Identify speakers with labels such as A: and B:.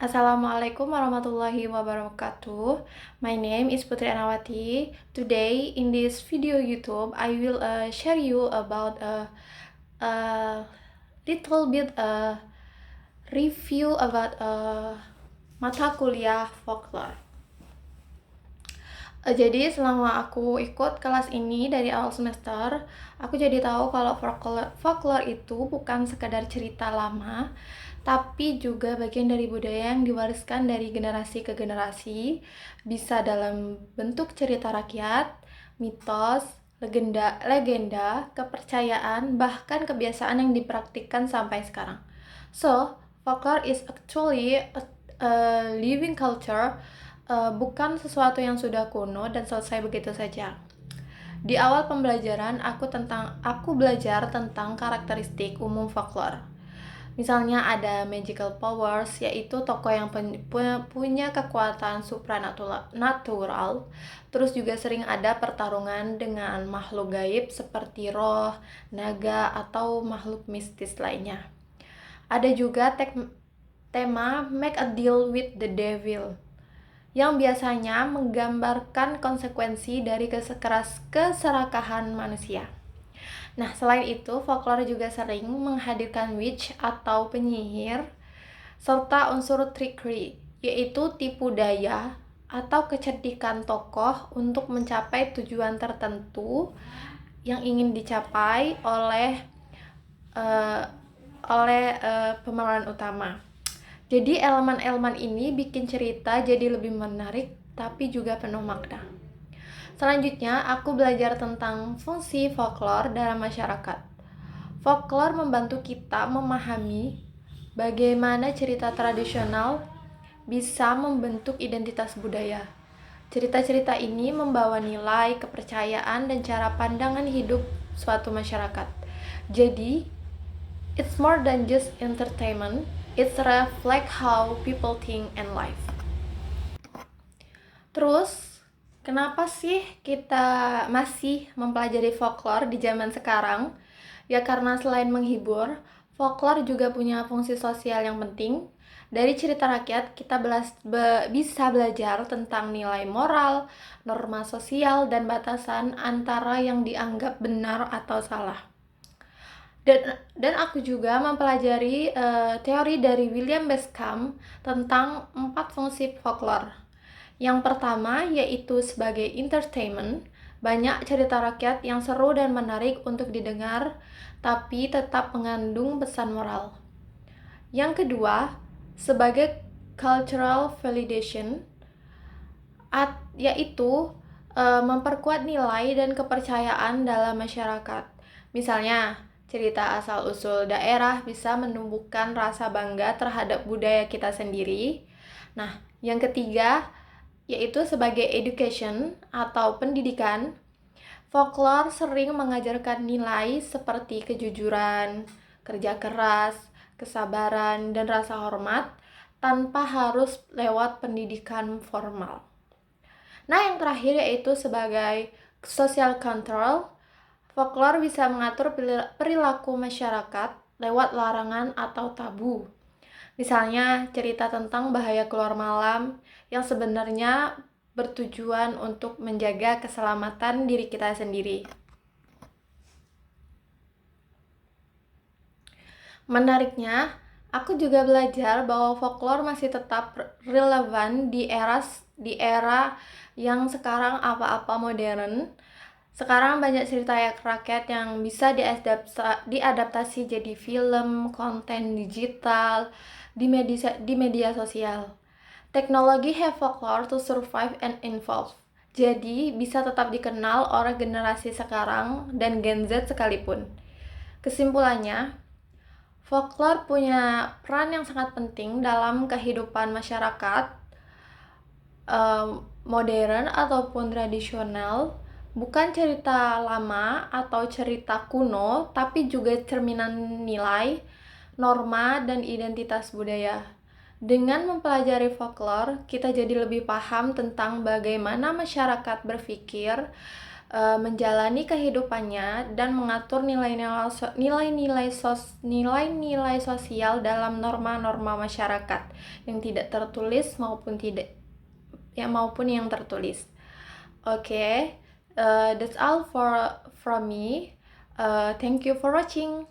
A: Assalamualaikum warahmatullahi wabarakatuh. My name is Putri Anawati. Today in this video YouTube, I will share you about a little bit review about mata kuliah folklore. Jadi selama aku ikut kelas ini dari awal semester, aku jadi tahu kalau folklore itu bukan sekadar cerita lama, tapi juga bagian dari budaya yang diwariskan dari generasi ke generasi, bisa dalam bentuk cerita rakyat, mitos, legenda, kepercayaan, bahkan kebiasaan yang dipraktikkan sampai sekarang. So, folklore is actually a living culture, bukan sesuatu yang sudah kuno dan selesai begitu saja. Di awal pembelajaran, aku belajar tentang karakteristik umum folklore. Misalnya ada magical powers, yaitu tokoh yang punya kekuatan supranatural. Terus juga sering ada pertarungan dengan makhluk gaib seperti roh, naga, atau makhluk mistis lainnya. Ada juga tema make a deal with the devil, yang biasanya menggambarkan konsekuensi dari keserakahan manusia. Nah, selain itu, folklore juga sering menghadirkan witch atau penyihir, serta unsur trickery, yaitu tipu daya atau kecerdikan tokoh untuk mencapai tujuan tertentu yang ingin dicapai oleh pemeran utama. Jadi elemen-elemen ini bikin cerita jadi lebih menarik tapi juga penuh makna. Selanjutnya, aku belajar tentang fungsi folklore dalam masyarakat. Folklore membantu kita memahami bagaimana cerita tradisional bisa membentuk identitas budaya. Cerita-cerita ini membawa nilai, kepercayaan, dan cara pandangan hidup suatu masyarakat. Jadi, it's more than just entertainment, it reflects how people think and live. Terus, kenapa sih kita masih mempelajari folklore di zaman sekarang? Ya karena selain menghibur, folklore juga punya fungsi sosial yang penting. Dari cerita rakyat, kita bisa belajar tentang nilai moral, norma sosial, dan batasan antara yang dianggap benar atau salah. Dan aku juga mempelajari teori dari William Bascom tentang 4 fungsi folklore. Yang pertama yaitu sebagai entertainment, banyak cerita rakyat yang seru dan menarik untuk didengar, tapi tetap mengandung pesan moral. Yang kedua, sebagai cultural validation, yaitu memperkuat nilai dan kepercayaan dalam masyarakat. Misalnya, cerita asal-usul daerah bisa menumbuhkan rasa bangga terhadap budaya kita sendiri. Nah, yang ketiga, yaitu sebagai education atau pendidikan. Folklore sering mengajarkan nilai seperti kejujuran, kerja keras, kesabaran, dan rasa hormat tanpa harus lewat pendidikan formal. Nah, yang terakhir yaitu sebagai social control. Folklore bisa mengatur perilaku masyarakat lewat larangan atau tabu. Misalnya cerita tentang bahaya keluar malam yang sebenarnya bertujuan untuk menjaga keselamatan diri kita sendiri. Menariknya, aku juga belajar bahwa folklore masih tetap relevan di era yang sekarang apa-apa modern. Sekarang banyak cerita rakyat yang bisa diadaptasi jadi film, konten digital, di media sosial. Teknologi have folklore to survive and evolve. Jadi bisa tetap dikenal oleh generasi sekarang dan Gen Z sekalipun. Kesimpulannya, folklore punya peran yang sangat penting dalam kehidupan masyarakat, modern ataupun tradisional. Bukan cerita lama atau cerita kuno, tapi juga cerminan nilai, norma, dan identitas budaya. Dengan mempelajari folklore, kita jadi lebih paham tentang bagaimana masyarakat berpikir, menjalani kehidupannya dan mengatur nilai-nilai sosial dalam norma-norma masyarakat yang tidak tertulis maupun yang tertulis. Oke, that's all from me. Thank you for watching.